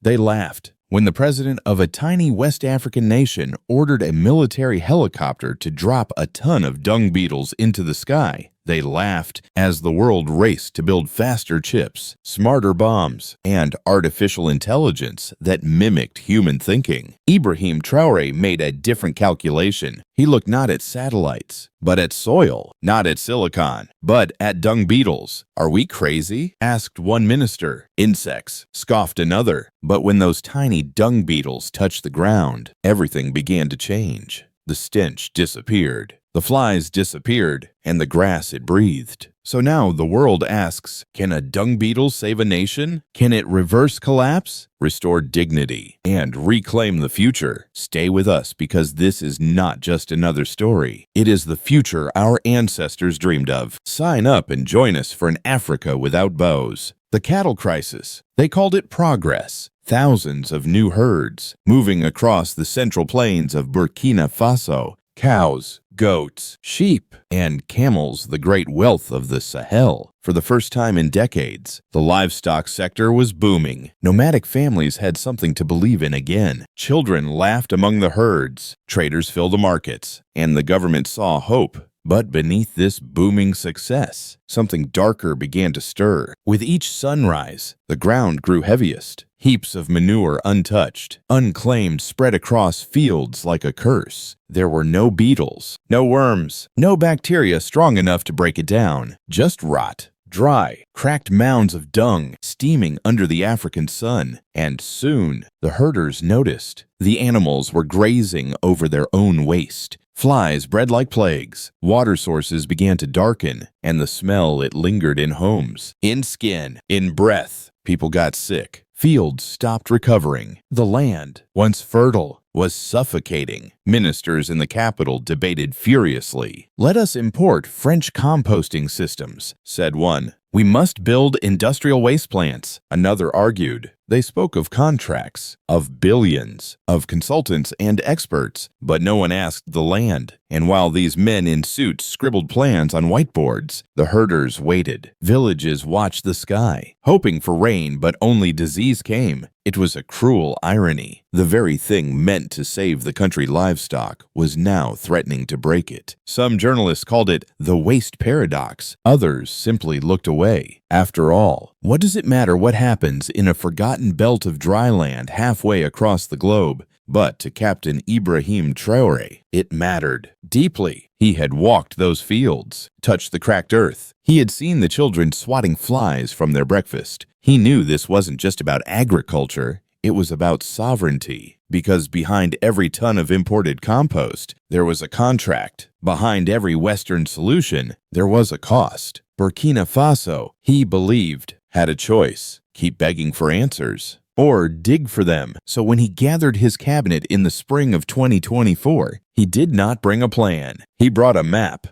They laughed when the president of a tiny West African nation ordered a military helicopter to drop a ton of dung beetles into the sky. They laughed as the world raced to build faster chips, smarter bombs, and artificial intelligence that mimicked human thinking. Ibrahim Traoré made a different calculation. He looked not at satellites, but at soil, not at silicon, but at dung beetles. "Are we crazy?" asked one minister. "Insects," scoffed another. But when those tiny dung beetles touched the ground, everything began to change. The stench disappeared. The flies disappeared, and the grass it breathed. So now the world asks, can a dung beetle save a nation? Can it reverse collapse, restore dignity, and reclaim the future? Stay with us, because this is not just another story. It is the future our ancestors dreamed of. Sign up and join us for an Africa without bows. The cattle crisis. They called it progress. Thousands of new herds moving across the central plains of Burkina Faso. Cows, goats, sheep, and camels, the great wealth of the Sahel. For the first time in decades, the livestock sector was booming. Nomadic families had something to believe in again. Children laughed among the herds, traders filled the markets, and the government saw hope. But beneath this booming success, something darker began to stir. With each sunrise, the ground grew heaviest. Heaps of manure untouched, unclaimed, spread across fields like a curse. There were no beetles, no worms, no bacteria strong enough to break it down. Just rot, dry, cracked mounds of dung steaming under the African sun. And soon, the herders noticed. The animals were grazing over their own waste. Flies bred like plagues, water sources began to darken, and the smell it lingered in homes, in skin, in breath. People got sick. Fields stopped recovering. The land, once fertile, was suffocating. Ministers in the capital debated furiously. "Let us import French composting systems," said one. "We must build industrial waste plants," another argued. They spoke of contracts, of billions, of consultants and experts, but no one asked the land. And while these men in suits scribbled plans on whiteboards, the herders waited. Villages watched the sky, hoping for rain, but only disease came. It was a cruel irony. The very thing meant to save the country livestock was now threatening to break it. Some journalists called it the waste paradox. Others simply looked away. After all, what does it matter what happens in a forgotten belt of dry land halfway across the globe? But to Captain Ibrahim Traoré, it mattered deeply. He had walked those fields, touched the cracked earth. He had seen the children swatting flies from their breakfast. He knew this wasn't just about agriculture, it was about sovereignty. Because behind every ton of imported compost, there was a contract. Behind every Western solution, there was a cost. Burkina Faso, he believed, had a choice: keep begging for answers, or dig for them. So when he gathered his cabinet in the spring of 2024, he did not bring a plan. He brought a map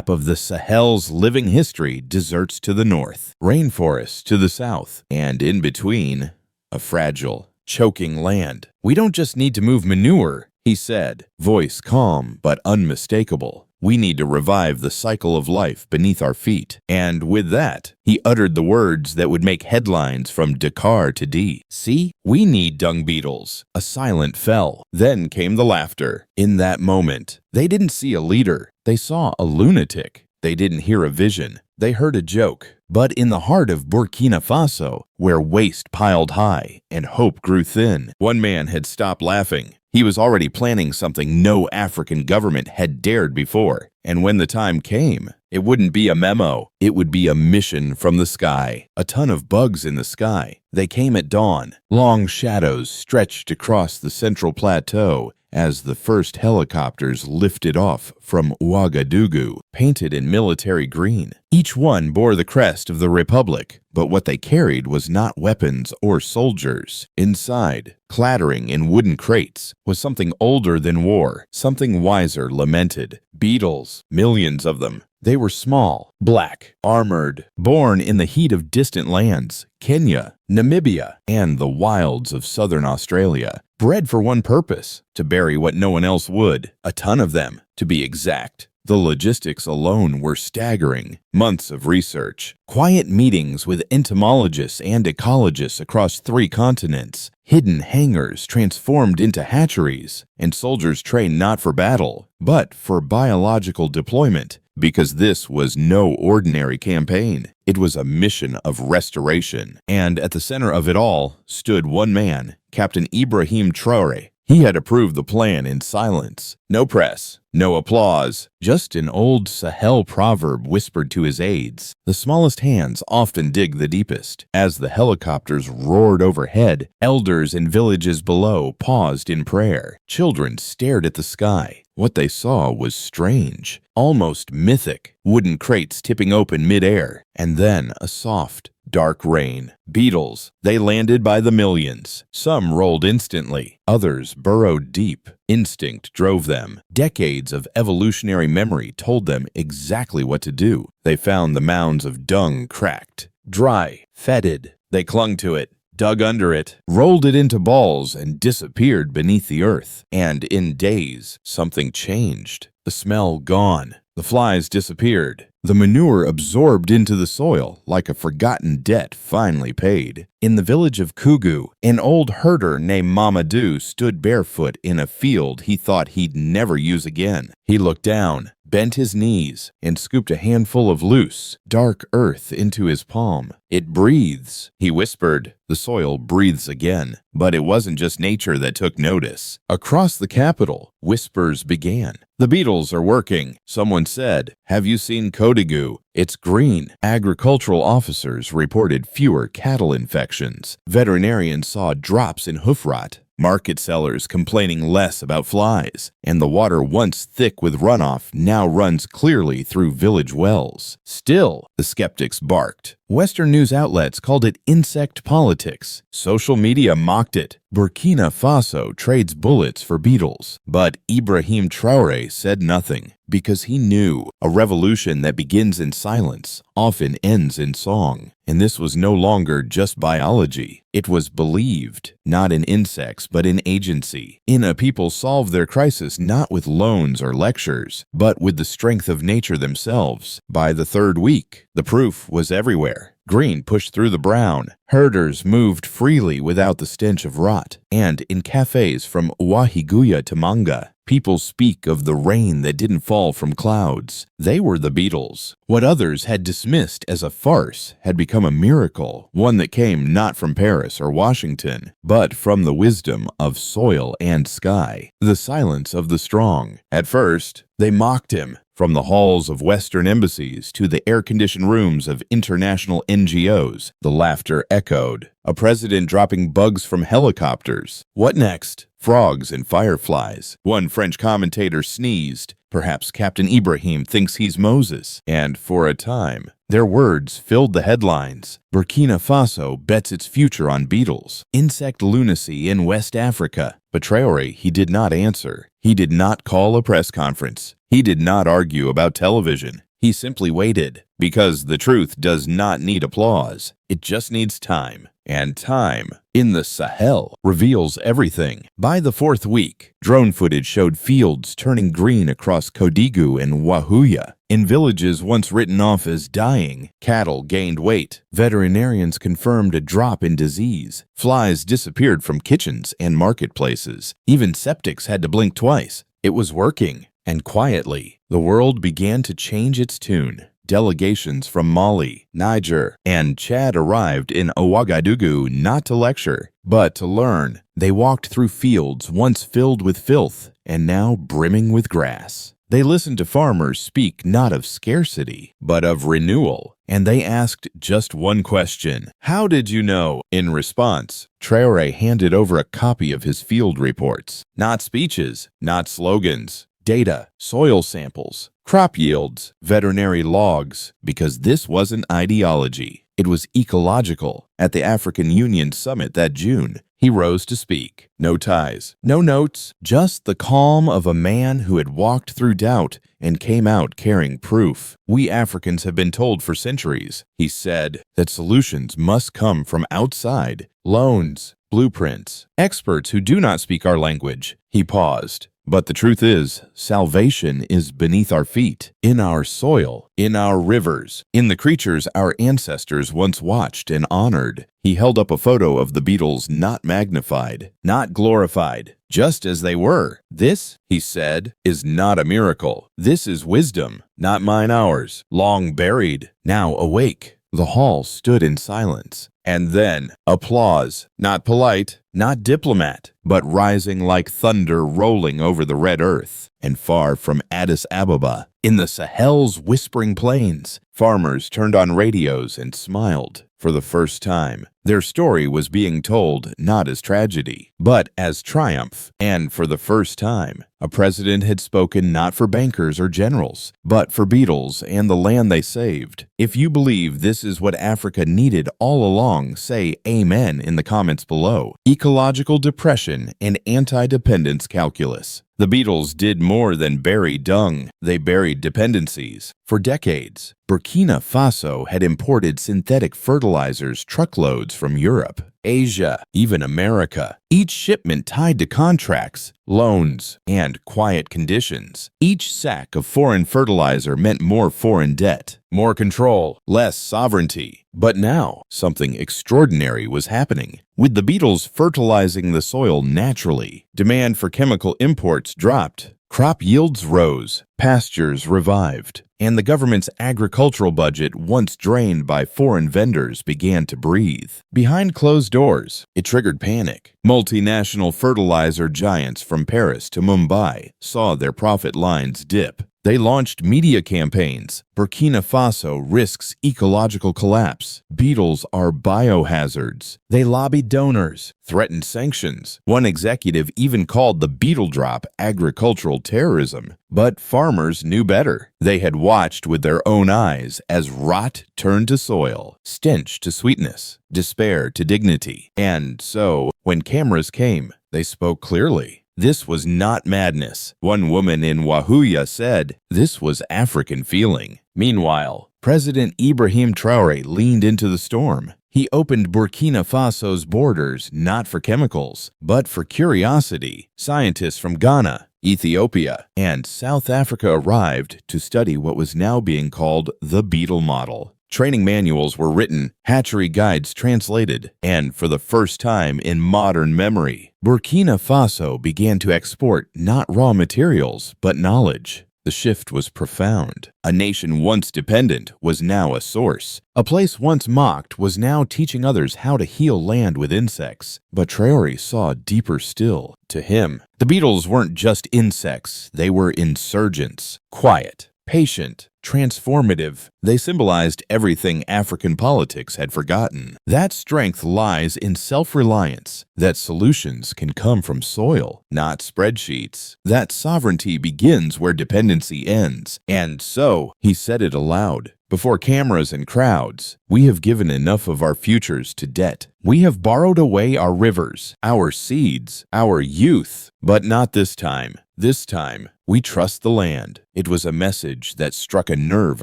of the Sahel's living history, deserts to the north, rainforests to the south, and in between, a fragile, choking land. "We don't just need to move manure," he said, voice calm but unmistakable. "We need to revive the cycle of life beneath our feet." And with that, he uttered the words that would make headlines from Dakar to D. "See, we need dung beetles." A silence fell. Then came the laughter. In that moment, they didn't see a leader. They saw a lunatic. They didn't hear a vision. They heard a joke. But in the heart of Burkina Faso, where waste piled high and hope grew thin, one man had stopped laughing. He was already planning something no African government had dared before. And when the time came, it wouldn't be a memo. It would be a mission from the sky. A ton of bugs in the sky. They came at dawn. Long shadows stretched across the central plateau as the first helicopters lifted off from Ouagadougou, painted in military green. Each one bore the crest of the Republic, but what they carried was not weapons or soldiers. Inside, clattering in wooden crates, was something older than war, something wiser lamented. Beetles, millions of them. They were small, black, armored, born in the heat of distant lands, Kenya, Namibia, and the wilds of southern Australia. Bred for one purpose: to bury what no one else would. A ton of them, to be exact. The logistics alone were staggering. Months of research, quiet meetings with entomologists and ecologists across 3 continents, hidden hangars transformed into hatcheries, and soldiers trained not for battle, but for biological deployment. Because this was no ordinary campaign. It was a mission of restoration. And at the center of it all stood one man, Captain Ibrahim Traoré. He had approved the plan in silence. No press, no applause, just an old Sahel proverb whispered to his aides. The smallest hands often dig the deepest. As the helicopters roared overhead, elders in villages below paused in prayer. Children stared at the sky. What they saw was strange, almost mythic. Wooden crates tipping open mid-air, and then a soft, dark rain. Beetles. They landed by the millions. Some rolled instantly. Others burrowed deep. Instinct drove them. Decades of evolutionary memory told them exactly what to do. They found the mounds of dung cracked, dry, fetid. They clung to it, dug under it, rolled it into balls, and disappeared beneath the earth. And in days, something changed. The smell gone. The flies disappeared. The manure absorbed into the soil like a forgotten debt finally paid. In the village of Kugu, an old herder named Mamadou stood barefoot in a field he thought he'd never use again. He looked down, bent his knees, and scooped a handful of loose, dark earth into his palm. "It breathes," he whispered. The soil breathes again. But it wasn't just nature that took notice. Across the capital, whispers began. "The beetles are working," someone said. "Have you seen Kodigu? It's green." Agricultural officers reported fewer cattle infections. Veterinarians saw drops in hoof rot. Market sellers complaining less about flies, and the water once thick with runoff now runs clearly through village wells. Still, the skeptics barked. Western news outlets called it insect politics. Social media mocked it. Burkina Faso trades bullets for beetles. But Ibrahim Traoré said nothing, because he knew a revolution that begins in silence often ends in song. And this was no longer just biology. It was believed, not in insects, but in agency. In a people solve their crisis not with loans or lectures, but with the strength of nature themselves. By the 3rd week, the proof was everywhere. Green pushed through the brown. Herders moved freely without the stench of rot. And in cafes from Wahiguya to Manga, people speak of the rain that didn't fall from clouds. They were the beetles. What others had dismissed as a farce had become a miracle, one that came not from Paris or Washington, but from the wisdom of soil and sky, the silence of the strong. At first, they mocked him. From the halls of Western embassies to the air-conditioned rooms of international NGOs, the laughter echoed. A president dropping bugs from helicopters. What next? Frogs and fireflies. One French commentator sneezed. Perhaps Captain Ibrahim thinks he's Moses. And for a time, their words filled the headlines. Burkina Faso bets its future on beetles. Insect lunacy in West Africa. But Traoré, he did not answer. He did not call a press conference. He did not argue about television. He simply waited, because the truth does not need applause. It just needs time. And time, in the Sahel, reveals everything. By the 4th week, drone footage showed fields turning green across Kodigu and Wahuya. In villages once written off as dying, cattle gained weight. Veterinarians confirmed a drop in disease. Flies disappeared from kitchens and marketplaces. Even septics had to blink twice. It was working. And quietly, the world began to change its tune. Delegations from Mali, Niger, and Chad arrived in Ouagadougou not to lecture, but to learn. They walked through fields once filled with filth and now brimming with grass. They listened to farmers speak not of scarcity, but of renewal. And they asked just one question. "How did you know?" In response, Traoré handed over a copy of his field reports. Not speeches, not slogans. Data, soil samples, crop yields, veterinary logs, because this wasn't ideology. It was ecological. At the African Union Summit that June, he rose to speak. No ties, no notes, just the calm of a man who had walked through doubt and came out carrying proof. "We Africans have been told for centuries," he said, "that solutions must come from outside. Loans, blueprints, experts who do not speak our language." He paused. But the truth is, salvation is beneath our feet, in our soil, in our rivers, in the creatures our ancestors once watched and honored. He held up a photo of the beetles, not magnified, not glorified, just as they were. This, he said, is not a miracle. This is wisdom, not mine ours, long buried, now awake. The hall stood in silence. And then, applause, not polite, not diplomat, but rising like thunder rolling over the red earth. And far from Addis Ababa, in the Sahel's whispering plains, farmers turned on radios and smiled. For the first time, their story was being told not as tragedy, but as triumph. And for the first time, a president had spoken not for bankers or generals, but for beetles and the land they saved. If you believe this is what Africa needed all along, say amen in the comments below. Ecological depression and anti-dependence calculus. The beetles did more than bury dung. They buried dependencies. For decades, Burkina Faso had imported synthetic fertilizers truckloads from Europe, Asia, even America. Each shipment tied to contracts, loans, and quiet conditions. Each sack of foreign fertilizer meant more foreign debt, more control, less sovereignty. But now, something extraordinary was happening. With the beetles fertilizing the soil naturally, demand for chemical imports dropped. Crop yields rose, pastures revived, and the government's agricultural budget, once drained by foreign vendors, began to breathe. Behind closed doors, it triggered panic. Multinational fertilizer giants from Paris to Mumbai saw their profit lines dip. They launched media campaigns. Burkina Faso risks ecological collapse. Beetles are biohazards. They lobbied donors, threatened sanctions. One executive even called the beetle drop agricultural terrorism. But farmers knew better. They had watched with their own eyes as rot turned to soil, stench to sweetness, despair to dignity. And so, when cameras came, they spoke clearly. This was not madness. One woman in Wahuya said, this was African feeling. Meanwhile, President Ibrahim Traoré leaned into the storm. He opened Burkina Faso's borders not for chemicals, but for curiosity. Scientists from Ghana, Ethiopia, and South Africa arrived to study what was now being called the beetle model. Training manuals were written, hatchery guides translated, and for the first time in modern memory, Burkina Faso began to export not raw materials, but knowledge. The shift was profound. A nation once dependent was now a source. A place once mocked was now teaching others how to heal land with insects. But Traoré saw deeper still. To him, the beetles weren't just insects, they were insurgents. Quiet, patient, transformative. They symbolized everything African politics had forgotten. That strength lies in self-reliance, that solutions can come from soil, not spreadsheets, that sovereignty begins where dependency ends. And so, he said it aloud, before cameras and crowds, we have given enough of our futures to debt. We have borrowed away our rivers, our seeds, our youth, but not this time. This time, we trust the land. It was a message that struck a nerve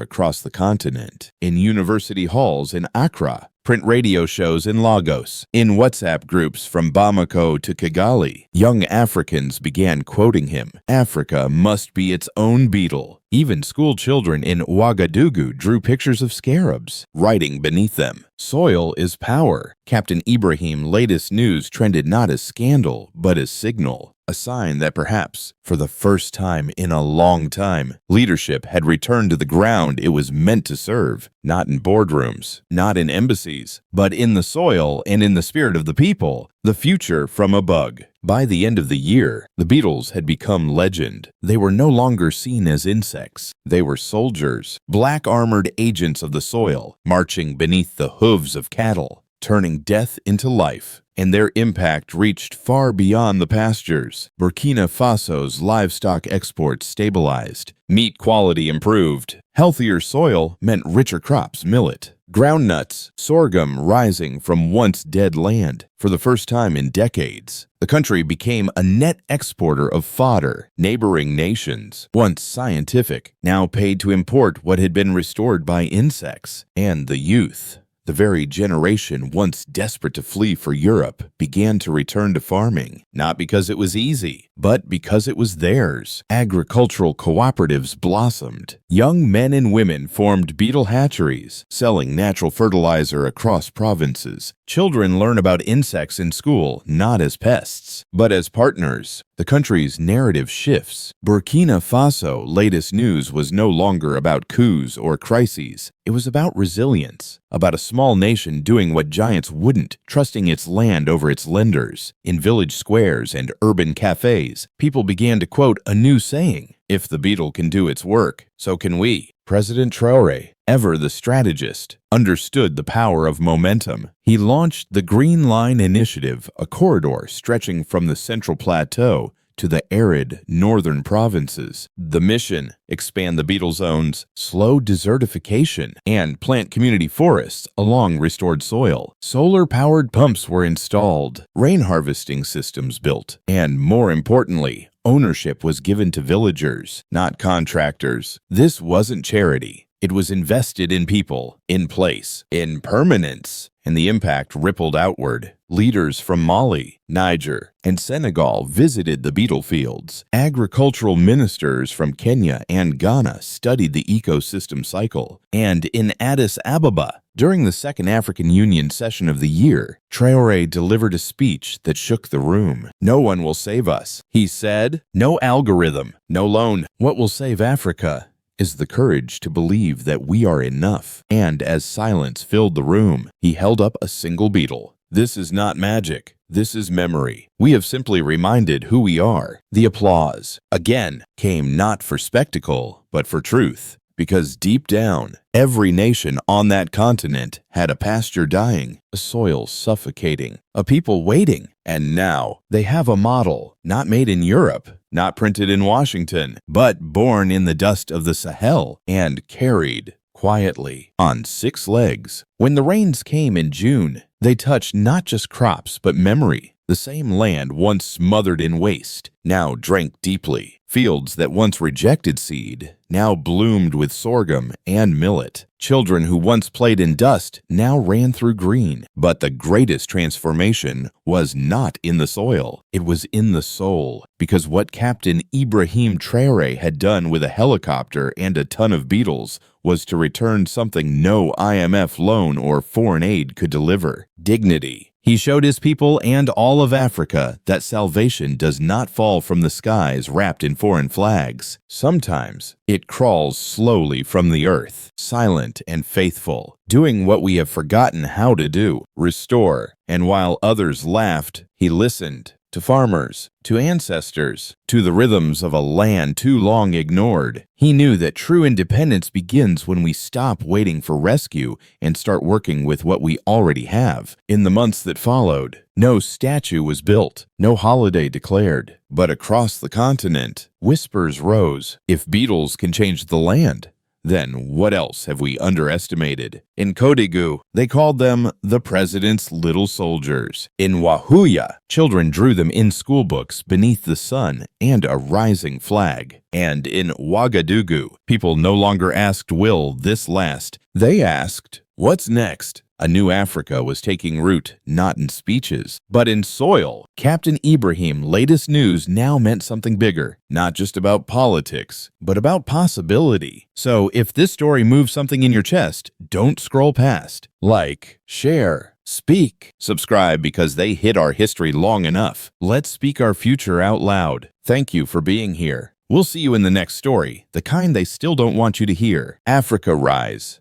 across the continent. In university halls in Accra, print radio shows in Lagos, in WhatsApp groups from Bamako to Kigali, young Africans began quoting him. Africa must be its own beetle. Even school children in Ouagadougou drew pictures of scarabs, writing beneath them, "Soil is power." Captain Ibrahim's latest news trended not as scandal, but as signal. A sign that perhaps, for the first time in a long time, leadership had returned to the ground it was meant to serve, not in boardrooms, not in embassies, but in the soil and in the spirit of the people, the future from a bug. By the end of the year, the beetles had become legend. They were no longer seen as insects. They were soldiers, black-armored agents of the soil, marching beneath the hooves of cattle, turning death into life. And their impact reached far beyond the pastures. Burkina Faso's livestock exports stabilized. Meat quality improved. Healthier soil meant richer crops, millet, groundnuts, sorghum rising from once dead land. For the first time in decades, the country became a net exporter of fodder. Neighboring nations, once scientific, now paid to import what had been restored by insects. And the youth. The very generation once desperate to flee for Europe began to return to farming, not because it was easy, but because it was theirs. Agricultural cooperatives blossomed. Young men and women formed beetle hatcheries, selling natural fertilizer across provinces. Children learn about insects in school not as pests, but as partners. The country's narrative shifts. Burkina Faso latest news was no longer about coups or crises. It was about resilience, about a small nation doing what giants wouldn't, trusting its land over its lenders. In village squares and urban cafes, people began to quote a new saying: "If the beetle can do its work, so can we." President Traoré, ever the strategist, understood the power of momentum. He launched the Green Line Initiative, a corridor stretching from the Central Plateau to the arid northern provinces. The mission: expand the beetle zones, slow desertification, and plant community forests along restored soil. Solar-powered pumps were installed, rain harvesting systems built, and more importantly, ownership was given to villagers, not contractors. This wasn't charity. It was invested in people, in place, in permanence, and the impact rippled outward. Leaders from Mali, Niger, and Senegal visited the beetle fields. Agricultural ministers from Kenya and Ghana studied the ecosystem cycle. And in Addis Ababa, during the Second African Union session of the year, Traoré delivered a speech that shook the room. "No one will save us," he said. "No algorithm, no loan. What will save Africa is the courage to believe that we are enough." And as silence filled the room, he held up a single beetle. "This is not magic. This is memory. We have simply reminded who we are." The applause, again, came not for spectacle, but for truth. Because deep down, every nation on that continent had a pasture dying, a soil suffocating, a people waiting. And now they have a model, not made in Europe, not printed in Washington, but born in the dust of the Sahel and carried quietly on 6 legs. When the rains came in June, they touched not just crops but memory. The same land once smothered in waste now drank deeply. Fields that once rejected seed now bloomed with sorghum and millet. Children who once played in dust now ran through green. But the greatest transformation was not in the soil. It was in the soul. Because what Captain Ibrahim Traoré had done with a helicopter and a ton of beetles was to return something no IMF loan or foreign aid could deliver: dignity. He showed his people and all of Africa that salvation does not fall from the skies wrapped in foreign flags. Sometimes it crawls slowly from the earth, silent and faithful, doing what we have forgotten how to do: restore. And while others laughed, he listened. To farmers, to ancestors, to the rhythms of a land too long ignored. He knew that true independence begins when we stop waiting for rescue and start working with what we already have. In the months that followed, no statue was built, no holiday declared. But across the continent, whispers rose: if beetles can change the land, then what else have we underestimated? In Kodigu, they called them the President's Little Soldiers. In Wahuya, children drew them in school books beneath the sun and a rising flag. And in Ouagadougou, people no longer asked, "Will this last?" They asked, "What's next?" A new Africa was taking root, not in speeches, but in soil. Captain Ibrahim's latest news now meant something bigger, not just about politics, but about possibility. So if this story moves something in your chest, don't scroll past. Like, share, speak, subscribe, because they hid our history long enough. Let's speak our future out loud. Thank you for being here. We'll see you in the next story, the kind they still don't want you to hear. Africa Rise.